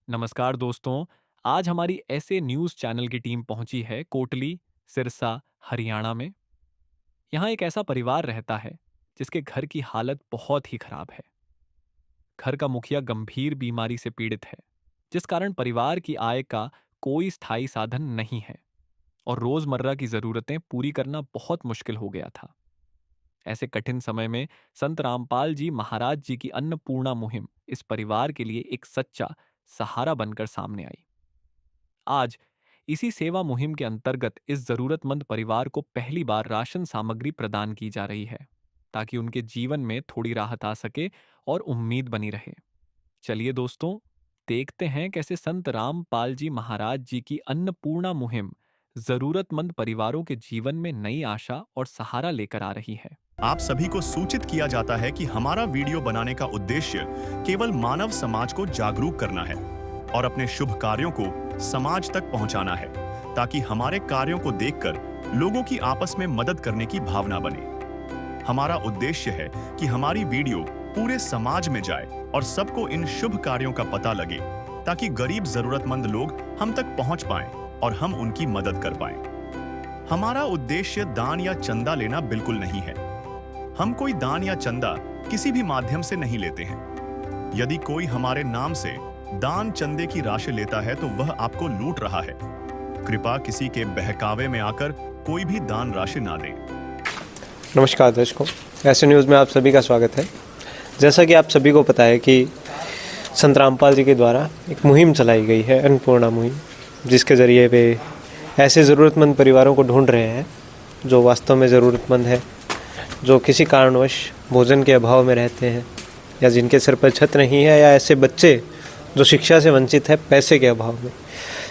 नमस्कार दोस्तों। आज हमारी ऐसे न्यूज़ चैनल की टीम पहुंची है कोटली, सिरसा, हरियाणा में। यहाँ एक ऐसा परिवार रहता है जिसके घर की हालत बहुत ही खराब है। घर का मुखिया गंभीर बीमारी से पीड़ित है, जिस कारण परिवार की आय का कोई स्थायी साधन नहीं है और रोजमर्रा की जरूरतें पूरी करना बहुत मुश्किल हो गया था। ऐसे कठिन समय में संत रामपाल जी महाराज जी की अन्नपूर्णा मुहिम इस परिवार के लिए एक सच्चा सहारा बनकर सामने आई। आज इसी सेवा मुहिम के अंतर्गत इस जरूरतमंद परिवार को पहली बार राशन सामग्री प्रदान की जा रही है, ताकि उनके जीवन में थोड़ी राहत आ सके और उम्मीद बनी रहे। चलिए दोस्तों, देखते हैं कैसे संत रामपाल जी महाराज जी की अन्नपूर्णा मुहिम जरूरतमंद परिवारों के जीवन में नई आशा और सहारा लेकर आ रही है। आप सभी को सूचित किया जाता है कि हमारा वीडियो बनाने का उद्देश्य केवल मानव समाज को जागरूक करना है और अपने शुभ कार्यों को समाज तक पहुंचाना है, ताकि हमारे कार्यों को देखकर लोगों की आपस में मदद करने की भावना बने। हमारा उद्देश्य है कि हमारी वीडियो पूरे समाज में जाए और सबको इन शुभ कार्यों का पता लगे, ताकि गरीब जरूरतमंद लोग हम तक पहुंच पाएं और हम उनकी मदद कर पाएं। हमारा उद्देश्य दान या चंदा लेना बिल्कुल नहीं है। हम कोई दान या चंदा किसी भी माध्यम से नहीं लेते हैं। यदि कोई हमारे नाम से दान चंदे की राशि लेता है तो वह आपको लूट रहा है। कृपया किसी के बहकावे में आकर कोई भी दान राशि ना दें। नमस्कार दर्शकों, ऐसे न्यूज़ में आप सभी का स्वागत है। जैसा कि आप सभी को पता है कि संत रामपाल जी के द्वारा एक मुहिम चलाई गई है, अन्नपूर्णा मुहिम, जिसके ज़रिए वे ऐसे ज़रूरतमंद परिवारों को ढूंढ रहे हैं जो वास्तव में ज़रूरतमंद है, जो किसी कारणवश भोजन के अभाव में रहते हैं या जिनके सिर पर छत नहीं है, या ऐसे बच्चे जो शिक्षा से वंचित है पैसे के अभाव में।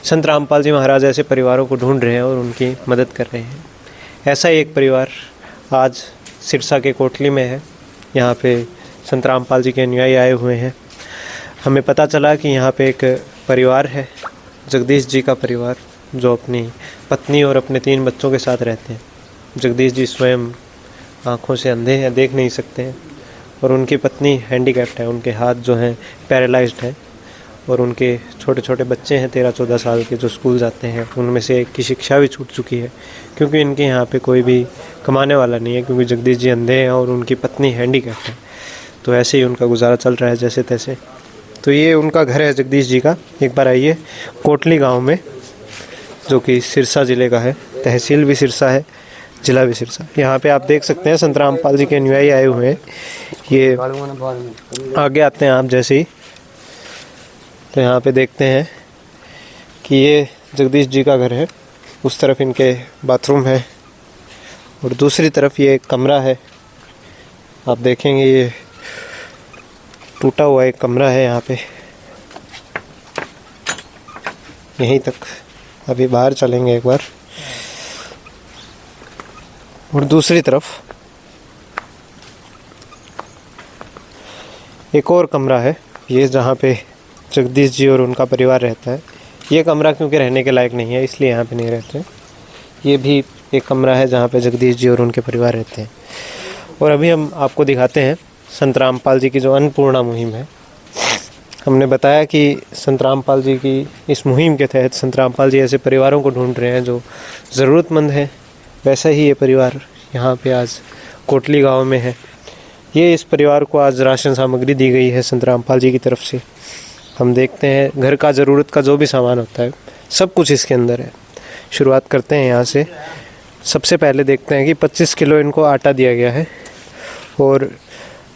संत रामपाल जी महाराज ऐसे परिवारों को ढूंढ रहे हैं और उनकी मदद कर रहे हैं। ऐसा ही एक परिवार आज सिरसा के कोटली में है। यहाँ पे संत रामपाल जी के अनुयायी आए हुए हैं। हमें पता चला कि यहाँ पे एक परिवार है, जगदीश जी का परिवार, जो अपनी पत्नी और अपने 3 बच्चों के साथ रहते हैं। जगदीश जी स्वयं आँखों से अंधे हैं, देख नहीं सकते हैं, और उनकी पत्नी हैंडीकैप्ड है, उनके हाथ जो हैं पैरालाइज्ड हैं, और उनके छोटे छोटे बच्चे हैं 13-14 साल के जो स्कूल जाते हैं। उनमें से एक की शिक्षा भी छूट चुकी है, क्योंकि इनके यहाँ पे कोई भी कमाने वाला नहीं है, क्योंकि जगदीश जी अंधे हैं और उनकी पत्नी हैंडीकैप्ड है। तो ऐसे ही उनका गुजारा चल रहा है जैसे तैसे। तो ये उनका घर है जगदीश जी का। एक बार आइए कोटली गाँव में, जो कि सिरसा ज़िले का है, तहसील भी सिरसा है, जिला भी सिरसा। यहाँ पे आप देख सकते हैं संत रामपाल जी के अनुयायी आए हुए हैं। ये आगे आते हैं आप जैसे ही, तो यहाँ पे देखते हैं कि ये जगदीश जी का घर है। उस तरफ इनके बाथरूम है और दूसरी तरफ ये एक कमरा है। आप देखेंगे ये टूटा हुआ एक कमरा है यहाँ पे। यहीं तक अभी बाहर चलेंगे एक बार। और दूसरी तरफ एक और कमरा है, ये जहाँ पे जगदीश जी और उनका परिवार रहता है। ये कमरा क्योंकि रहने के लायक नहीं है, इसलिए यहाँ पे नहीं रहते। ये भी एक कमरा है जहाँ पे जगदीश जी और उनके परिवार रहते हैं। और अभी हम आपको दिखाते हैं संत रामपाल जी की जो अन्नपूर्णा मुहिम है। हमने बताया कि संत रामपाल जी की इस मुहिम के तहत संत रामपाल जी ऐसे परिवारों को ढूंढ रहे हैं जो ज़रूरतमंद हैं। वैसा ही ये परिवार यहाँ पे आज कोटली गांव में है। ये इस परिवार को आज राशन सामग्री दी गई है संत रामपाल जी की तरफ से। हम देखते हैं घर का ज़रूरत का जो भी सामान होता है सब कुछ इसके अंदर है। शुरुआत करते हैं यहाँ से। सबसे पहले देखते हैं कि 25 किलो इनको आटा दिया गया है और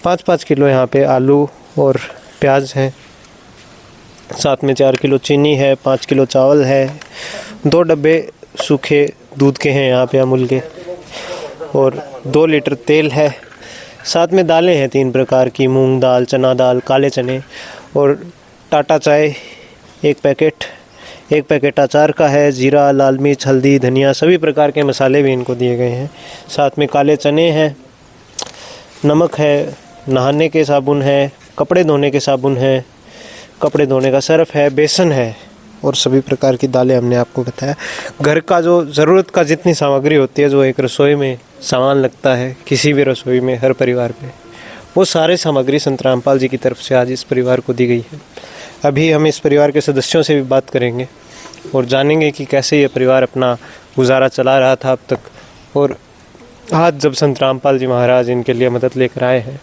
5-5 किलो यहाँ पे आलू और प्याज है। साथ में 4 किलो चीनी है, 5 किलो चावल है, 2 डब्बे सूखे दूध के हैं यहाँ पे अमूल के, और 2 लीटर तेल है। साथ में दालें हैं 3 प्रकार की, मूंग दाल, चना दाल, काले चने, और टाटा चाय 1 पैकेट अचार का है, जीरा, लाल मिर्च, हल्दी, धनिया, सभी प्रकार के मसाले भी इनको दिए गए हैं। साथ में काले चने हैं, नमक है, नहाने के साबुन है, कपड़े धोने के साबुन है, कपड़े धोने का सर्फ है, बेसन है, और सभी प्रकार की दालें हमने आपको बताया। घर का जो ज़रूरत का जितनी सामग्री होती है, जो एक रसोई में सामान लगता है, किसी भी रसोई में हर परिवार पे, वो सारे सामग्री संत रामपाल जी की तरफ से आज इस परिवार को दी गई है। अभी हम इस परिवार के सदस्यों से भी बात करेंगे और जानेंगे कि कैसे ये परिवार अपना गुजारा चला रहा था अब तक, और आज जब संत रामपाल जी महाराज इनके लिए मदद लेकर आए हैं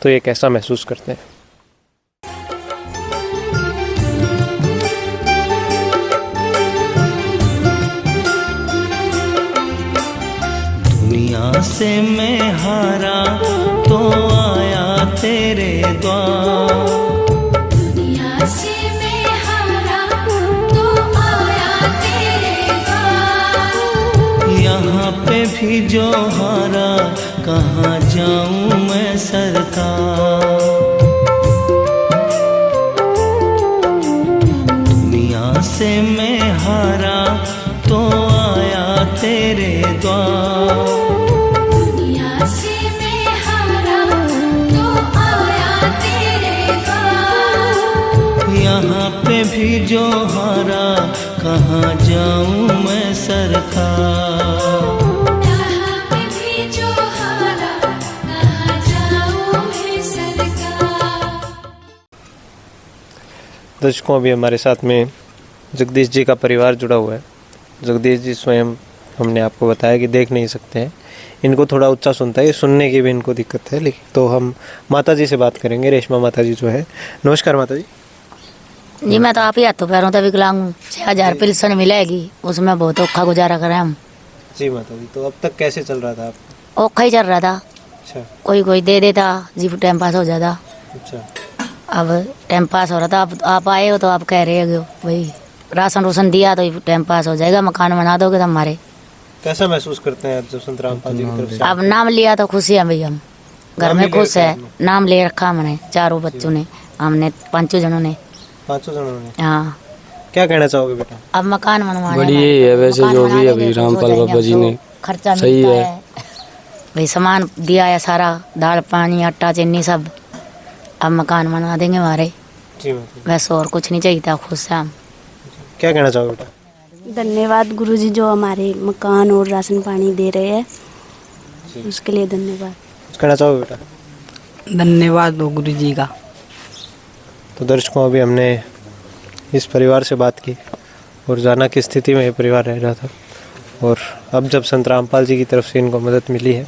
तो ये कैसा महसूस करते हैं। दुनिया से मैं हारा तो आया तेरे द्वार, दुनिया से मैं हारा तो आया तेरे द्वार। यहाँ पे भी जो हारा कहाँ जाऊँ मैं सरकार। दुनिया से मैं हारा तो आया तेरे द्वार, दुनिया से मैं हारा तो आया तेरे द्वार। यहाँ पे भी जो हारा कहाँ जाऊँ मैं सरकार। यहाँ पे भी जो हारा कहाँ जाऊँ मैं सरकार। दर्शकों, अभी हमारे साथ में जगदीश जी का परिवार जुड़ा हुआ है। जगदीश जी स्वयं, हमने आपको बताया कि देख नहीं सकते हैं, इनको थोड़ा ऊंचा सुनता है, सुनने की भी इनको दिक्कत है। लेकिन तो हम माता जी से बात करेंगे, रेशमा माता जी जो है। नमस्कार माता जी। जी मैं तो आप ही हाथों पैरों तक विकलांग हूँ। 6,000 पेंशन मिलेगी, उसमें बहुत औखा गुजारा करें हम। जी माता जी, तो अब तक कैसे चल रहा था आपका? औखा ही चल रहा था, अच्छा कोई दे देता जी, टाइम पास हो जाता। अच्छा। अब टाइम पास हो रहा था, अब आप आए हो तो आप कह रहे हो भाई राशन रोशन दिया तो टाइम पास हो जाएगा, मकान बना दोगे तो हमारे। कैसा महसूस करते हैं जब संत रामपाल जी की तरफ से? अब नाम लिया तो खुशी है भाई, हम घर नाम में भी ले खुश रखा है। आपने? नाम ले रखा हमने, चारों बच्चों ने, हमने 5 जनों ने। 5 जनों ने। हाँ, क्या कहना चाहोगे बेटा? अब मकान बनवाने बड़ी यही है वैसे, मकान जो बना भी देंगे अभी तो रामपाल हो जाएंगे, बाबा जी अब ने तो खर्चा सही मिलता है। भाई सामान दिया है सारा, दाल पानी आटा चीनी सब। अब मकान बना देंगे हमारे, जी माता जी, बस और कुछ नहीं चाहिए था, खुश है हम। क्या कहना चाहोगे बेटा? धन्यवाद गुरुजी जो हमारे मकान और राशन पानी दे रहे हैं, उसके लिए धन्यवाद। कुछ कहना चाहोगे बेटा? धन्यवाद हो गुरु जी का। तो दर्शकों, अभी हमने इस परिवार से बात की और जाना किस स्थिति में ये परिवार रह रहा था, और अब जब संत रामपाल जी की तरफ से इनको मदद मिली है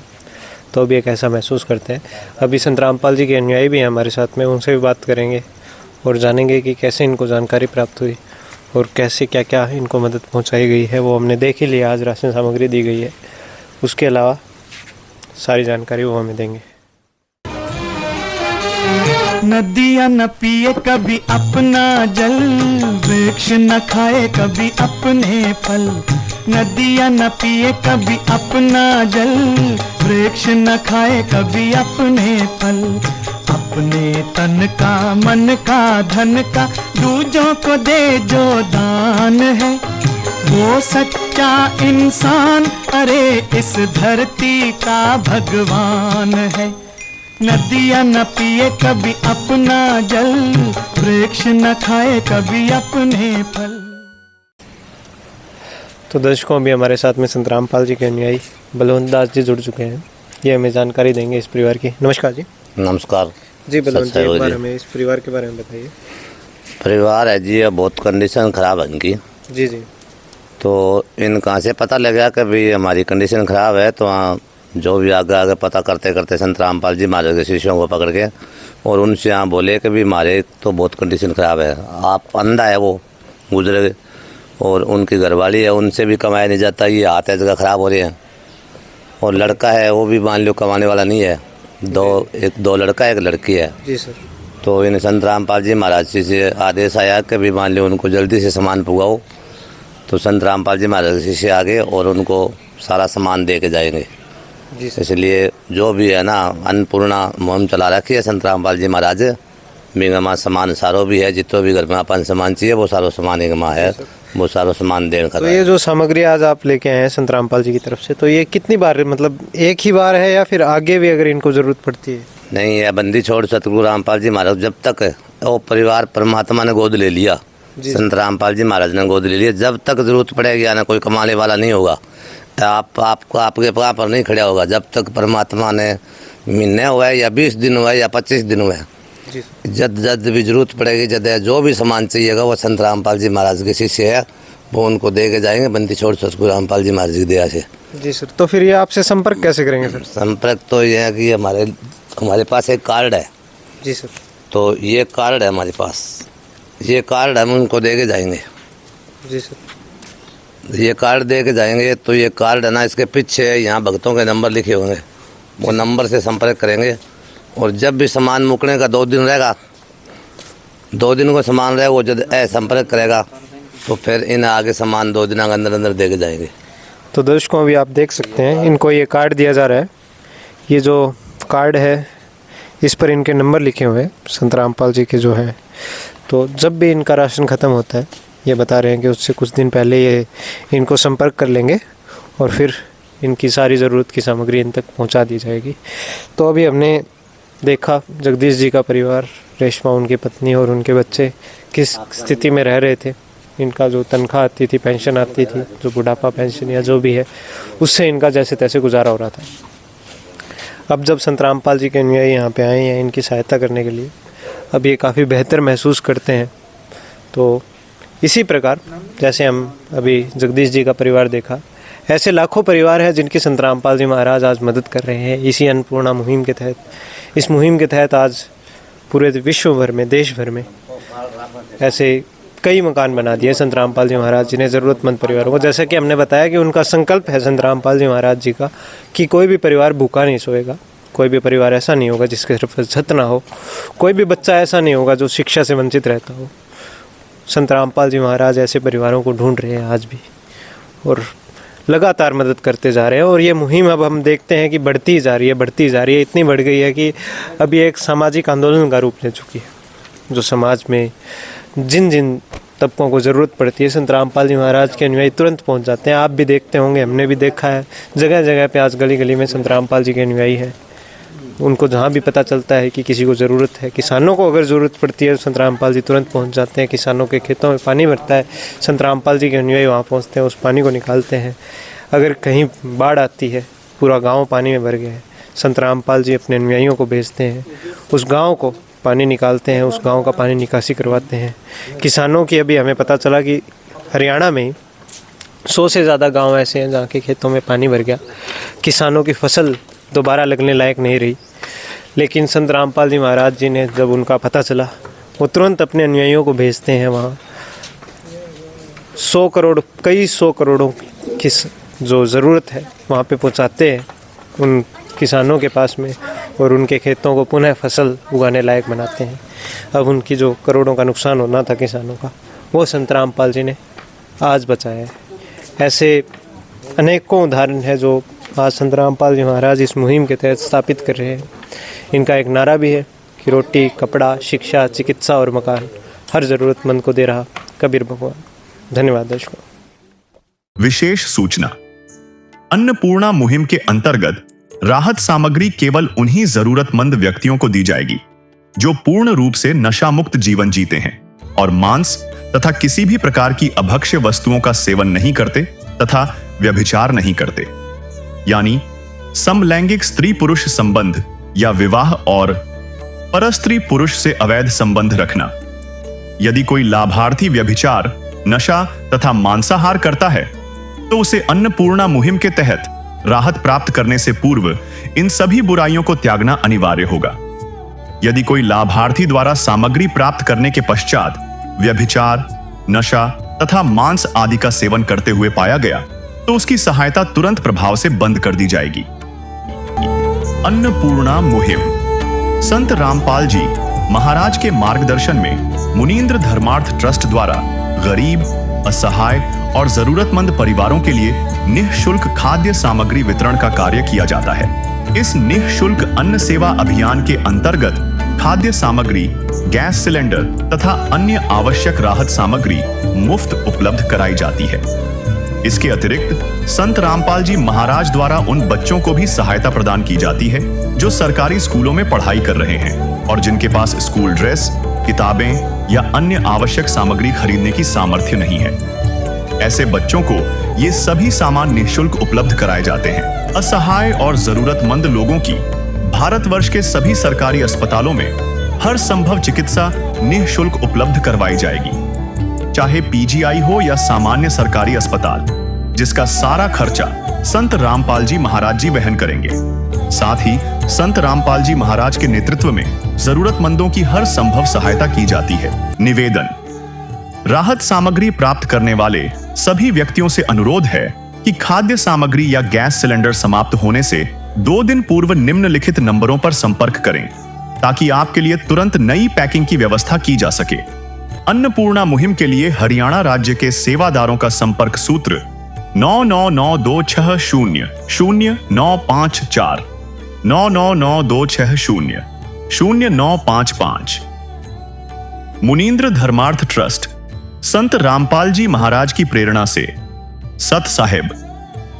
तो अभी ये कैसा महसूस करते हैं। अभी संत रामपाल जी के अनुयायी भी हैं हमारे साथ में, उनसे भी बात करेंगे और जानेंगे कि कैसे इनको जानकारी प्राप्त हुई और कैसे क्या क्या इनको मदद पहुंचाई गई है। वो हमने देख ही लिया, आज राशन सामग्री दी गई है, उसके अलावा सारी जानकारी वो हमें देंगे। नदियाँ न पिए कभी अपना जल, वृक्ष न खाए कभी अपने फल। नदियाँ न पिए कभी अपना जल, वृक्ष न खाए कभी अपने फल। अपने तन का मन का धन का दूजों को दे जो दान है, वो सच्चा इंसान अरे इस धरती का भगवान है। नदियाँ न पिए कभी अपना जल, वृक्ष न खाए कभी अपने फल। तो दर्शकों, अभी हमारे साथ में संत रामपाल जी के अनुयायी बलवंत दास जी जुड़ चुके हैं। ये हमें जानकारी देंगे इस परिवार की। नमस्कार जी। नमस्कार जी बलवंत जी, एक बार जी। हमें इस परिवार के बारे में बताइए। परिवार है जी, अब बहुत कंडीशन ख़राब है इनकी। जी जी। तो इन कहाँ से पता लगा कि भाई हमारी कंडीशन ख़राब है, तो वहाँ जो भी आगे आगे पता करते करते संत रामपाल जी महाराज के शिष्यों को पकड़ के और उनसे यहाँ बोले कि भाई हमारे तो बहुत कंडीशन ख़राब है, आप अंधा है वो गुजरे और उनकी घरवाली है, उनसे भी कमाया नहीं जाता, ये हाथ है जगह ख़राब हो रही है। और लड़का है वो भी मान लो कमाने वाला नहीं है, दो लड़का एक लड़की है। जी सर। तो इन संत रामपाल जी महाराज जी से आदेश आया कि भी मान लो उनको जल्दी से सामान पुगाओ। तो संत रामपाल जी महाराज जी से आगे और उनको सारा सामान दे के जाएंगे। इसलिए जो भी है ना, अन्नपूर्णा मुहिम चला रखी है संत रामपाल जी महाराज। मिंगमा सामान सारो भी है, जितो भी घर में अपन सामान चाहिए वो सारो सामान एक है, वो सारो सामान देने का। तो ये जो सामग्री आज आप लेके आए हैं संत रामपाल जी की तरफ से, तो ये कितनी बार, मतलब एक ही बार है या फिर आगे भी अगर इनको जरूरत पड़ती है? नहीं है, बंदी छोड़ सतगुरु रामपाल जी महाराज जब तक वो परिवार परमात्मा ने गोद ले लिया, संत रामपाल जी महाराज ने गोद ले लिया, जब तक जरूरत पड़ेगी या ना कोई कमाने वाला नहीं होगा, आपको आपके पाँव पर नहीं खड़ा होगा। जब तक परमात्मा ने महीने हुआ है या 20 दिन हुआ है या 25 दिन हुआ है, जब जब भी जरूरत पड़ेगी, जब जो भी सामान चाहिएगा वो संत रामपाल जी महाराज के शिष्य है, वो उनको दे के जाएंगे। बंदी छोड़ सतगुरु रामपाल जी महाराज की दया से। जी सर, तो फिर ये आपसे संपर्क कैसे करेंगे सर? संपर्क तो ये है कि हमारे पास एक कार्ड है। जी सर। तो ये कार्ड है हमारे पास, ये कार्ड हम उनको दे के जाएंगे। जी सर। ये कार्ड दे के जाएंगे, तो ये कार्ड है ना, इसके पीछे यहाँ भक्तों के नंबर लिखे होंगे, वो नंबर से संपर्क करेंगे। और जब भी सामान मुकने का 2 दिन रहेगा, 2 दिन को सामान रहेगा, वो जब संपर्क करेगा तो फिर इन आगे सामान 2 दिन के अंदर अंदर दे के जाएंगे। तो दर्शकों, अभी आप देख सकते हैं इनको ये कार्ड दिया जा रहा है। ये जो कार्ड है इस पर इनके नंबर लिखे हुए हैं संत रामपाल जी के जो हैं। तो जब भी इनका राशन ख़त्म होता है, ये बता रहे हैं कि उससे कुछ दिन पहले ये इनको संपर्क कर लेंगे और फिर इनकी सारी ज़रूरत की सामग्री इन तक पहुंचा दी जाएगी। तो अभी हमने देखा जगदीश जी का परिवार, रेशमा उनकी पत्नी और उनके बच्चे किस स्थिति में रह रहे थे। इनका जो तनख्वाह आती थी, पेंशन आती थी, जो बुढ़ापा पेंशन या जो भी है, उससे इनका जैसे तैसे गुजारा हो रहा था। अब जब संत रामपाल जी के अनुयायी यहाँ पे आए हैं इनकी सहायता करने के लिए, अब ये काफ़ी बेहतर महसूस करते हैं। तो इसी प्रकार जैसे हम अभी जगदीश जी का परिवार देखा, ऐसे लाखों परिवार हैं जिनकी संत रामपाल जी महाराज आज मदद कर रहे हैं इसी अन्नपूर्णा मुहिम के तहत। इस मुहिम के तहत आज पूरे विश्व भर में, देश भर में ऐसे कई मकान बना दिए संत रामपाल जी महाराज जी ने ज़रूरतमंद परिवारों को। जैसा कि हमने बताया कि उनका संकल्प है संत रामपाल जी महाराज जी का कि कोई भी परिवार भूखा नहीं सोएगा, कोई भी परिवार ऐसा नहीं होगा जिसके सिर्फ छत ना हो, कोई भी बच्चा ऐसा नहीं होगा जो शिक्षा से वंचित रहता हो। संत रामपाल जी महाराज ऐसे परिवारों को ढूंढ रहे हैं आज भी और लगातार मदद करते जा रहे हैं। और ये मुहिम अब हम देखते हैं कि बढ़ती जा रही है, इतनी बढ़ गई है कि अब ये एक सामाजिक आंदोलन का रूप ले चुकी है, जो समाज में जिन जिन तबकों को ज़रूरत पड़ती है संत रामपाल जी महाराज के अनुयायी तुरंत पहुंच जाते हैं। आप भी देखते होंगे, हमने भी देखा है, जगह जगह पे आज गली गली में संत रामपाल जी के अनुयायी हैं। उनको जहाँ भी पता चलता है कि किसी को ज़रूरत है, किसानों को अगर ज़रूरत पड़ती है, संत रामपाल जी तुरंत पहुँच जाते हैं। किसानों के खेतों में पानी भरता है, संत रामपाल जी के अनुयायी वहाँ पहुँचते हैं, उस पानी को निकालते हैं। अगर कहीं बाढ़ आती है, पूरा गाँव पानी में भर गया है, संत रामपाल जी अपने अनुयायियों को भेजते हैं, उस गाँव को पानी निकालते हैं, उस गांव का पानी निकासी करवाते हैं। किसानों की अभी हमें पता चला कि हरियाणा में 100 से ज़्यादा गांव ऐसे हैं जहाँ के खेतों में पानी भर गया, किसानों की फसल दोबारा लगने लायक नहीं रही। लेकिन संत रामपाल जी महाराज जी ने जब उनका पता चला, वो तुरंत अपने अनुयायियों को भेजते हैं वहाँ। 100 करोड़, कई 100 करोड़ों की जो ज़रूरत है वहाँ पे पहुँचाते हैं उन किसानों के पास में, और उनके खेतों को पुनः फसल उगाने लायक बनाते हैं। अब उनकी जो करोड़ों का नुकसान होना था किसानों का, वो संत रामपाल जी ने आज बचाया है। ऐसे अनेकों उदाहरण है जो आज संत रामपाल जी महाराज इस मुहिम के तहत स्थापित कर रहे हैं। इनका एक नारा भी है कि रोटी, कपड़ा, शिक्षा, चिकित्सा और मकान हर ज़रूरतमंद को दे रहा कबीर भगवान। धन्यवाद दर्शकों। विशेष सूचना, अन्नपूर्णा मुहिम के अंतर्गत राहत सामग्री केवल उन्हीं जरूरतमंद व्यक्तियों को दी जाएगी जो पूर्ण रूप से नशा मुक्त जीवन जीते हैं और मांस तथा किसी भी प्रकार की अभक्ष्य वस्तुओं का सेवन नहीं करते तथा व्यभिचार नहीं करते, यानी समलैंगिक स्त्री पुरुष संबंध या विवाह और परस्त्री पुरुष से अवैध संबंध रखना। यदि कोई लाभार्थी व्यभिचार, नशा तथा मांसाहार करता है तो उसे अन्नपूर्णा मुहिम के तहत राहत प्राप्त करने से पूर्व इन सभी बुराइयों को त्यागना अनिवार्य होगा। यदि कोई लाभार्थी द्वारा सामग्री प्राप्त करने के पश्चात व्यभिचार, नशा तथा मांस आदि का सेवन करते हुए पाया गया तो उसकी सहायता तुरंत प्रभाव से बंद कर दी जाएगी। अन्नपूर्णा मुहिम संत रामपाल जी महाराज के मार्गदर्शन में मुनीन्द्र धर्मार्थ ट्रस्ट द्वारा गरीब, असहाय और जरूरतमंद परिवारों के लिए निःशुल्क खाद्य सामग्री वितरण का कार्य किया जाता है। इस निःशुल्क अन्न सेवा अभियान के अंतर्गत खाद्य सामग्री, गैस सिलेंडर तथा अन्य आवश्यक राहत सामग्री मुफ्त उपलब्ध कराई जाती है। इसके अतिरिक्त संत रामपाल जी महाराज द्वारा उन बच्चों को भी सहायता प्रदान की जाती है जो सरकारी स्कूलों में पढ़ाई कर रहे हैं और जिनके पास स्कूल ड्रेस, किताबें या अन्य आवश्यक सामग्री खरीदने की सामर्थ्य नहीं है। ऐसे बच्चों को ये सभी सामान निःशुल्क उपलब्ध कराए जाते हैं। असहाय और जरूरतमंद लोगों की भारतवर्ष के सभी सरकारी अस्पतालों में हर संभव चिकित्सा निःशुल्क उपलब्ध करवाई जाएगी, चाहे पीजीआई हो या सामान्य सरकारी अस्पताल, जिसका सारा खर्चा संत रामपाल जी महाराज जी वहन करेंगे। साथ ही संत रामपाल जी महाराज के नेतृत्व में जरूरतमंदों की हर संभव सहायता की जाती है। निवेदन: राहत सामग्री प्राप्त करने वाले सभी व्यक्तियों से अनुरोध है कि खाद्य सामग्री या गैस सिलेंडर समाप्त होने से 2 दिन पूर्व निम्नलिखित नंबरों पर संपर्क करें, ताकि आपके लिए तुरंत नई पैकिंग की व्यवस्था की जा सके। अन्नपूर्णा मुहिम के लिए हरियाणा राज्य के सेवादारों का संपर्क सूत्र 9992600954 9992600955। मुनींद्र धर्मार्थ ट्रस्ट संत रामपाल जी महाराज की प्रेरणा से सत साहिब